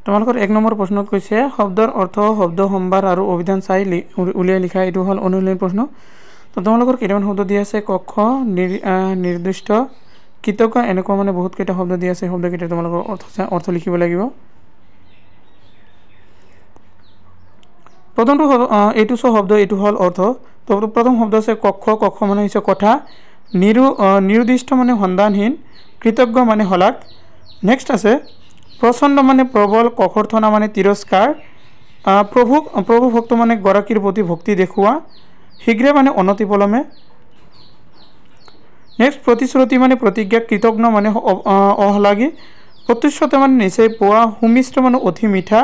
তোমালোকৰ 1 নম্বৰ প্ৰশ্নত কৈছে শব্দৰ অৰ্থ শব্দ সম্ভাৰ আৰু অভিধান চাই উলিয়াই লিখা। এইটো হ'ল অনুশীলনী প্ৰশ্ন। তো তোমালোকৰ কেইটামান শব্দ দিয়া আছে কক্ষ নিৰ্দিষ্ট কৃতজ্ঞ এনেকুৱা মানে বহুত কেইটা শব্দ দিয়া আছে। শব্দকেইটা তোমালোকৰ অৰ্থ লিখিব লাগিব। প্ৰথমটো এইটো শব্দ এইটো হ'ল অৰ্থ। তো প্ৰথম শব্দ আছে কক্ষ। কক্ষ মানে হৈছে কোঠা, নিৰ্দিষ্ট মানে সন্ধানহীন, কৃতজ্ঞ মানে শলাগ। নেক্সট আছে প্ৰচণ্ড মানে প্ৰবল, কঠোৰথনা মানে তিৰস্কাৰ, প্ৰভু ভক্ত মানে গৰাকীৰ প্ৰতি ভক্তি দেখুওৱা, শীঘ্ৰে মানে অনতিপলমে। নেক্সট প্ৰতিশ্ৰুতি মানে প্ৰতিজ্ঞা, কৃতজ্ঞ মানে অশলাগী, প্ৰতিশ্ৰুত মানে নিশ্চয় পোৱা, সুমিষ্ট মানে অতি মিঠা,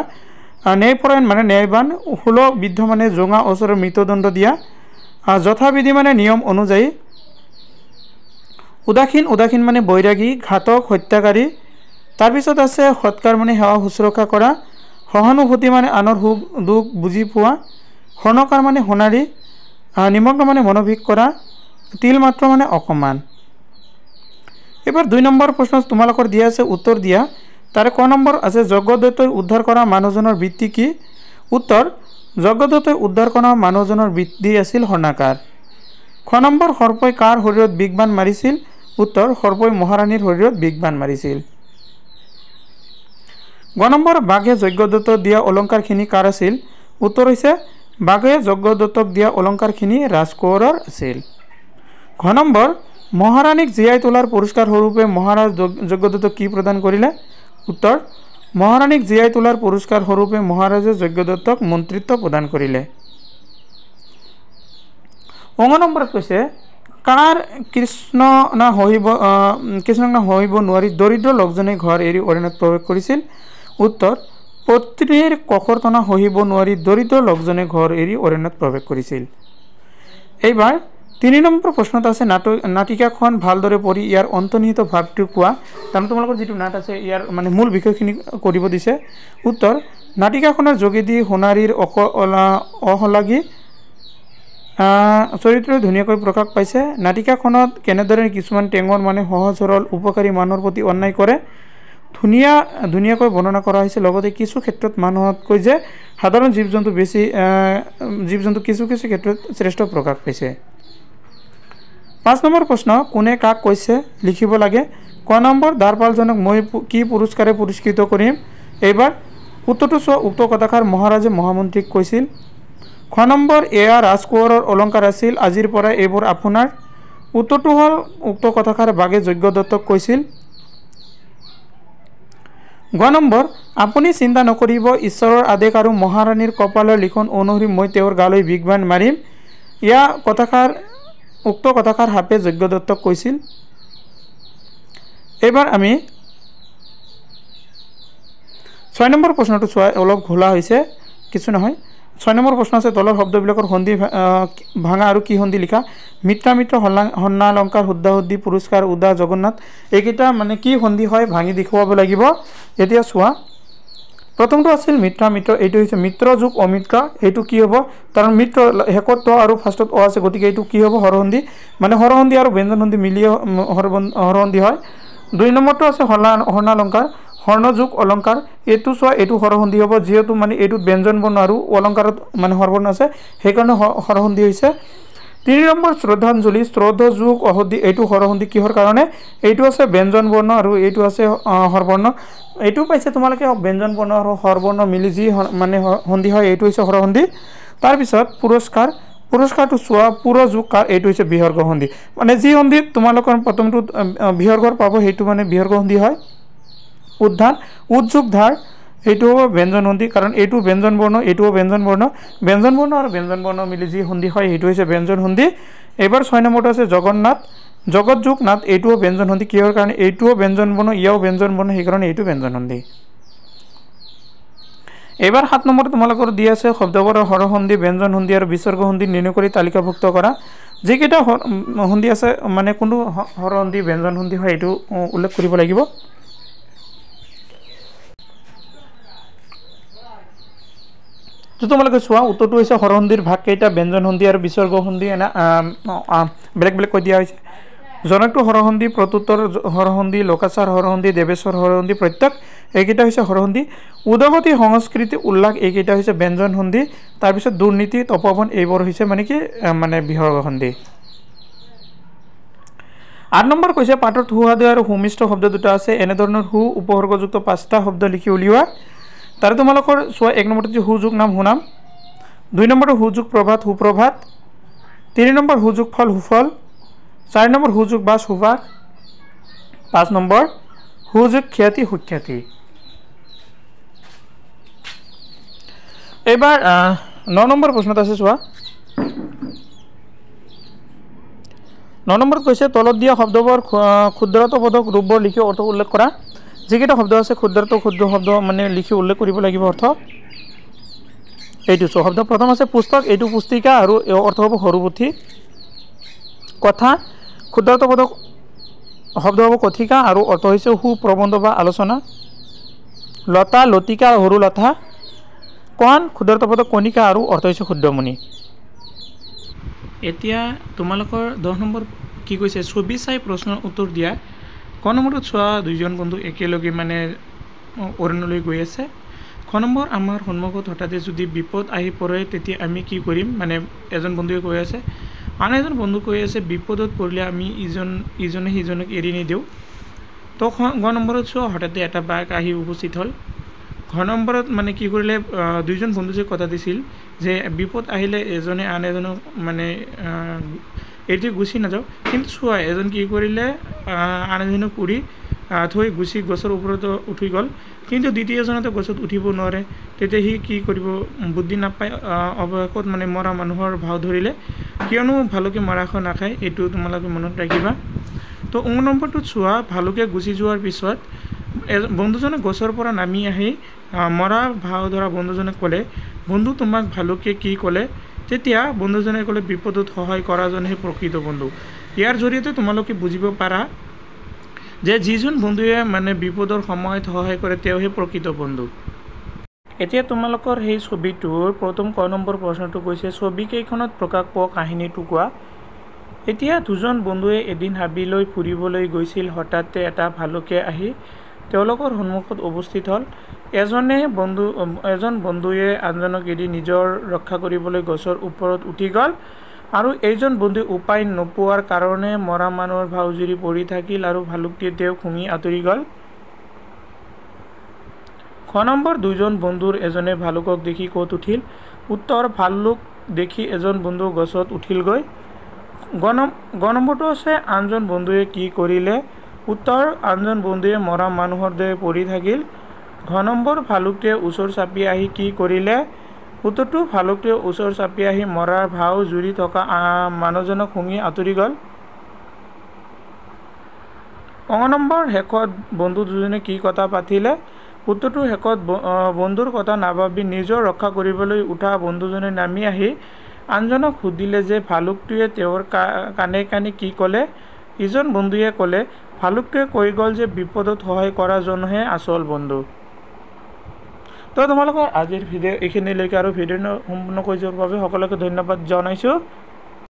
ন্যায়পৰায়ণ মানে ন্যায়বান, ষোলবিদ্ধ মানে জোঙা ওচৰৰ মৃত্যুদণ্ড দিয়া, যথাবিধি মানে নিয়ম অনুযায়ী, উদাসীন মানে বৈৰাগী, ঘাতক হত্যাকাৰী। তাৰপিছত আছে সৎকাৰ মানে সেৱা শুশ্ৰূষা কৰা, সহানুভূতি মানে আনৰ সুখ দুখ বুজি পোৱা, স্বৰ্ণকাৰ মানে সোণাৰী, নিমগ্ন মানে মনোভিক কৰা, তিল মাত্ৰ মানে অকণমান। এবাৰ 2 নম্বৰ প্ৰশ্ন তোমালোকৰ দিয়া আছে উত্তৰ দিয়া। তাৰে ক নম্বৰ আছে যজ্ঞদত্তই উদ্ধাৰ কৰা মানুহজনৰ বৃত্তি কি? উত্তৰ যজ্ঞদত্তই উদ্ধাৰ কৰা মানুহজনৰ বৃত্তি আছিল স্বৰ্ণাকাৰ। খ নম্বৰ সৰ্পই কাৰ শৰীৰত বিগবান মাৰিছিল? উত্তৰ সৰ্পই মহাৰাণীৰ শৰীৰত বিগবান মাৰিছিল। গ নম্বৰ বাঘে যজ্ঞদত্তক দিয়া অলংকাৰখিনি কাৰ আছিল? উত্তৰ হৈছে বাঘে যজ্ঞদত্তক দিয়া অলংকাৰখিনি ৰাজকোঁৱৰৰ আছিল। ঘ নম্বৰ মহাৰাণীক জীয়াই তোলাৰ পুৰস্কাৰ স্বৰূপে মহাৰাজ যজ্ঞদত্তক কি প্ৰদান কৰিলে? উত্তৰ মহাৰাণীক জীয়াই তোলাৰ পুৰস্কাৰ স্বৰূপে মহাৰাজে যজ্ঞদত্তক মন্ত্ৰিত্ব প্ৰদান কৰিলে। অ নম্বৰত কৈছে কাৰ কৃষ্ণক না সহিব নোৱাৰি দৰিদ্ৰ লোকজনে ঘৰ এৰি অৰণ্যত প্ৰৱেশ কৰিছিল? উত্তৰ পত্নীৰ কঠোৰথনা সহিব নোৱাৰি দৰিদ্ৰ লোকজনে ঘৰ এৰি অৰণ্যত প্ৰৱেশ কৰিছিল। এইবাৰ 3 নম্বৰ প্ৰশ্নত আছে নাটিকাখন ভালদৰে পঢ়ি ইয়াৰ অন্তৰ্নিহিত ভাৱটো কোৱা। তাৰমানে তোমালোকৰ যিটো নাট আছে ইয়াৰ মানে মূল বিষয়খিনি কৰিব দিছে। উত্তৰ নাটিকাখনৰ যোগেদি সোণাৰীৰ অশলাগী চৰিত্ৰ ধুনীয়াকৈ প্ৰকাশ পাইছে। নাটিকাখনত কেনেদৰে কিছুমান টেঙৰ মানে সহজ সৰল উপকাৰী মানুহৰ প্ৰতি অন্যায় কৰে ধুনীয়াকৈ বৰ্ণনা কৰা হৈছে। লগতে কিছু ক্ষেত্ৰত মানুহতকৈ যে সাধাৰণ জীৱ জন্তু কিছু ক্ষেত্ৰত শ্ৰেষ্ঠ প্ৰকাশ পাইছে। 5 নম্বৰ প্ৰশ্ন কোনে কাক কৈছে লিখিব লাগে। ক নম্বৰ দ্বাৰপালজনক মই কি পুৰস্কাৰে পুৰস্কৃত কৰিম? এইবাৰ উত্তৰটো চোৱা উক্ত কথাষাৰ মহাৰাজে মহামন্ত্ৰীক কৈছিল। খ নম্বৰ এয়া ৰাজকোঁৱৰৰ অলংকাৰ আছিল, আজিৰ পৰা এইবোৰ আপোনাৰ। উত্তৰটো হ'ল উক্ত কথাষাৰ বাঘে যজ্ঞদত্তক কৈছিল। গ নম্বৰ আপুনি চিন্তা নকৰিব, ঈশ্বৰৰ আদেশ আৰু মহাৰাণীৰ কপালৰ লিখন অনুসৰি মই তেওঁৰ গালৈ বিগবান মাৰিম। উক্ত কথাষাৰ সাপে যজ্ঞদত্তক কৈছিল। এইবাৰ আমি 6 নম্বৰ প্ৰশ্নটো চোৱা অলপ ঘোলা হৈছে, কিছু নহয়। 6 নম্বৰ প্ৰশ্ন আছে তলৰ শব্দবিলাকৰ সন্ধি ভাঙা আৰু কি সন্ধি লিখা। মিত্ৰ সন্নালংকাৰ, শুদ্ধাশুদ্ধি, পুৰস্কাৰ, উদা, জগন্নাথ এইকেইটা মানে কি সন্ধি হয় ভাঙি দেখুৱাব লাগিব। এতিয়া চোৱা প্ৰথমটো আছিল মিত্ৰ, এইটো হৈছে মিত্ৰ যোগ অমিত্ৰ। এইটো কি হ'ব? কাৰণ মিত্ৰ শেষত ত আৰু ফাৰ্ষ্টত অ আছে, গতিকে এইটো কি হ'ব? হৰসন্ধি। মানে হৰসন্ধি আৰু ব্যঞ্জন সন্ধি মিলিয়ে হৰসন্ধি হয়। 2 নম্বৰটো আছে স্বৰ্ণালংকাৰ, স্বৰ্ণ যোগ অলংকাৰ। এইটো চোৱা এইটো হৰসন্ধি হ'ব, যিহেতু মানে এইটোত ব্যঞ্জন বৰ্ণ আৰু অলংকাৰত মানে হৰবৰ্ণ আছে, সেইকাৰণে হৰসন্ধি হৈছে। 3 নম্বৰ শ্ৰদ্ধাঞ্জলি, শ্ৰদ্ধ যোগ অসন্ধি। এইটো হৰসন্ধি কিহৰ কাৰণে? এইটো আছে ব্যঞ্জন বৰ্ণ আৰু এইটো আছে হৰবৰ্ণ। এইটো পাইছে তোমালোকে ব্যঞ্জন বৰ্ণ আৰু হৰবৰ্ণ মিলি যি মানে সন্ধি হয় এইটো হৈছে হৰসন্ধি। তাৰপিছত পুৰস্কাৰটো চোৱা পুৰ যোগ কাৰ, এইটো হৈছে বিসৰ্গ সন্ধি। মানে যি সন্ধিত তোমালোকৰ প্ৰথমটোত বিসৰ্গৰ পাব সেইটো মানে বিসৰ্গ সন্ধি হয়। উদ্ধান উদ্যোগ ধাৰ, এইটো হ'ব ব্যঞ্জন সন্ধি, কাৰণ এইটো ব্যঞ্জন বৰ্ণ এইটোও ব্যঞ্জন বৰ্ণ আৰু ব্যঞ্জন বৰ্ণ মিলি যি সন্ধি হয় সেইটো হৈছে ব্যঞ্জন সন্ধি। এইবাৰ 6 নম্বৰটো আছে জগন্নাথ, জগত যোগ নাথ। এইটোও ব্যঞ্জন সন্ধি, কিহৰ কাৰণে? এইটোও ব্যঞ্জন বৰ্ণ ইয়াও ব্যঞ্জন বৰ্ণ, সেইকাৰণে এইটো ব্যঞ্জন সন্ধি। এইবাৰ 7 নম্বৰটো তোমালোকৰ দি আছে শব্দবোৰৰ হৰসন্ধি, ব্যঞ্জন সন্ধি আৰু বিসৰ্গ সন্ধি নিৰ্ণয় কৰি তালিকাভুক্ত কৰা। যিকেইটা সন্ধি আছে মানে কোনটো হৰসন্ধি ব্যঞ্জন সন্ধি হয় এইটো উল্লেখ কৰিব লাগিব। তো তোমালোকে চোৱা উত্তৰটো হৈছে হৰসন্ধিৰ ভাগ কেইটা, ব্যঞ্জন সন্ধি আৰু বিসৰ্গ সন্ধি বেলেগ কৈ দিয়া হৈছে। জনকটো হৰসন্ধি, প্ৰত্যুত্তৰ হৰসন্ধি, লোকাচাৰ হৰসন্ধি, দেৱেশ্বৰ হৰসন্ধি, প্ৰত্যেক এইকেইটা হৈছে হৰসন্ধি। উদগতি, সংস্কৃতি, উল্লাস এইকেইটা হৈছে ব্যঞ্জন সন্ধি। তাৰপিছত দুৰ্নীতি, তপোবন এইবোৰ হৈছে মানে কি মানে বিসৰ্গ সন্ধি। 8 নম্বৰ কৈছে পাঠত সুস্বাদু আৰু সুমিষ্ট শব্দ দুটা আছে, এনেধৰণৰ সু উপসৰ্গযুক্ত 5টা শব্দ লিখি উলিওৱা। তাৰে তোমালোকৰ চোৱা 1 নম্বৰটো যে সুযোগ নাম সুনাম, 2 নম্বৰটো সুযোগ প্ৰভাত সুপ্ৰভাত, 3 নম্বৰ সুযোগ ফল সুফল, 4 নম্বৰ সুযোগ বাস সুবাস, 5 নম্বৰ সুযোগ খ্যাতি সুখ্যাতি। এইবাৰ 9 নম্বৰ প্ৰশ্নত আছে চোৱা। 9 নম্বৰত কৈছে তলত দিয়া শব্দবোৰ ক্ষুদ্ৰতবোধক ৰূপবোৰ লিখি অৰ্থ উল্লেখ কৰা। যিকেইটা শব্দ আছে ক্ষুদ্ৰতম ক্ষুদ্ৰ শব্দ মানে লিখি উল্লেখ কৰিব লাগিব অৰ্থ। এইটো চোৱা শব্দ প্ৰথম আছে পুস্তক, এইটো পুস্তিকা আৰু অৰ্থ হ'ব সৰু পুথি। কথা, ক্ষুদ্ৰতবোধক শব্দ হ'ব কথিকা আৰু অৰ্থ হৈছে সুপ্ৰবন্ধ বা আলোচনা। লতা, লতিকা, সৰু লতা। কণ, ক্ষুদ্ৰতবোধক কণিকা আৰু অৰ্থ হৈছে ক্ষুদ্ৰমণি। এতিয়া তোমালোকৰ 10 নম্বৰ কি কৈছে ছবি চাই প্ৰশ্নৰ উত্তৰ দিয়া। ক নম্বৰত চোৱা দুইজন বন্ধু একেলগে মানে অৰণ্যলৈ গৈ আছে। খ নম্বৰ আমাৰ সন্মুখত হঠাতে যদি বিপদ আহি পৰে তেতিয়া আমি কি কৰিম, মানে এজন বন্ধুৱে কৈ আছে, আন এজন বন্ধু কৈ আছে বিপদত পৰিলে আমি ইজনে সিজনক এৰি নিদিওঁ। তো গ নম্বৰত চোৱা হঠাতে এটা বাঘ আহি উপস্থিত হ'ল। ঘ নম্বৰত মানে কি কৰিলে দুইজন বন্ধু যে কথা দিছিল যে বিপদ আহিলে এজনে আন এজনক মানে এৰি গুচি নাযাওঁ, কিন্তু চোৱা এজন কি কৰিলে আন এজনক উৰি থৈ গুচি গছৰ ওপৰত উঠি গ'ল, কিন্তু দ্বিতীয়জনতো গছত উঠিব নোৱাৰে। তেতিয়া সি কি কৰিব, বুদ্ধি নাপায়, অৱশেষত মানে মৰা মানুহৰ ভাও ধৰিলে, কিয়নো ভালুকে মৰাশ নাখায়, এইটো তোমালোকে মনত ৰাখিবা। তো নম্বৰটোত চোৱা ভালুকে গুচি যোৱাৰ পিছত বন্ধুজনে গছৰ পৰা নামি আহি মৰা ভাও ধৰা বন্ধুজনে ক'লে, বন্ধু তোমাক ভালুকে কি ক'লে? তেতিয়া বন্ধুজনে ক'লে বিপদত সহায় কৰাজনহে প্ৰকৃত বন্ধু। ইয়াৰ জৰিয়তে তোমালোকে বুজিব পাৰা যে যিজন বন্ধুৱে মানে বিপদৰ সময়ত সহায় কৰে তেওঁহে প্ৰকৃত বন্ধু। এতিয়া তোমালোকৰ সেই ছবিটোৰ প্ৰথম ক নম্বৰ প্ৰশ্নটো কৈছে ছবিকেইখনত প্ৰকাশ পোৱা কাহিনীটো কোৱা। এতিয়া দুজন বন্ধুৱে এদিন হাবিলৈ ফুৰিবলৈ গৈছিল। হঠাতে এটা ভালুকে আহি তেওঁলোকৰ সন্মুখত উপস্থিত হ'ল। এজন বন্ধুৱে আনজনক এৰি নিজৰ ৰক্ষা কৰিবলৈ গছৰ ওপৰত উঠি গ'ল আৰু এইজন বন্ধুৱে উপায় নোপোৱাৰ কাৰণে মৰা মানুহৰ ভাও জুৰি পৰি থাকিল আৰু ভালুকটিয়ে তেওঁক শুঙি আঁতৰি গ'ল। খ নম্বৰ দুজন বন্ধুৰ এজনে ভালুকক দেখি ক'ত উঠিল? উত্তৰ, ভালুক দেখি এজন বন্ধু গছত উঠিলগৈ। গ নম্বৰটো আছে আনজন বন্ধুৱে কি কৰিলে? উত্তৰ, আনজন বন্ধুৱে মৰা মানুহৰ দৰে পৰি থাকিল। ঘ নম্বৰ, ভালুকটোৱে ওচৰ চাপি আহি কি কৰিলে? উত্তৰটো, ভালুকটোৱে ওচৰ চাপি আহি মৰাৰ ভাও জুৰি থকা মানুহজনক শুঙি আঁতৰি গ'ল। অ নম্বৰ, শেষত বন্ধু দুজনে কি কথা পাতিলে? উত্তৰটো, শেষত বন্ধুৰ কথা নাভাবি নিজৰ ৰক্ষা কৰিবলৈ উঠা বন্ধুজনে নামি আহি আনজনক সুধিলে যে ভালুকটোৱে তেওঁৰ কাণে কাণে কি ক'লে? ইজন বন্ধুৱে ক'লে, ভালুকটোৱে কৈ গ'ল যে বিপদত সহায় কৰাজনহে আচল বন্ধু। তো তোমালোকৰ আজিৰ ভিডিঅ' এইখিনিলৈকে, আৰু ভিডিঅ' সম্পূৰ্ণ কৰি যোৱাৰ বাবে সকলোকে ধন্যবাদ জনাইছোঁ।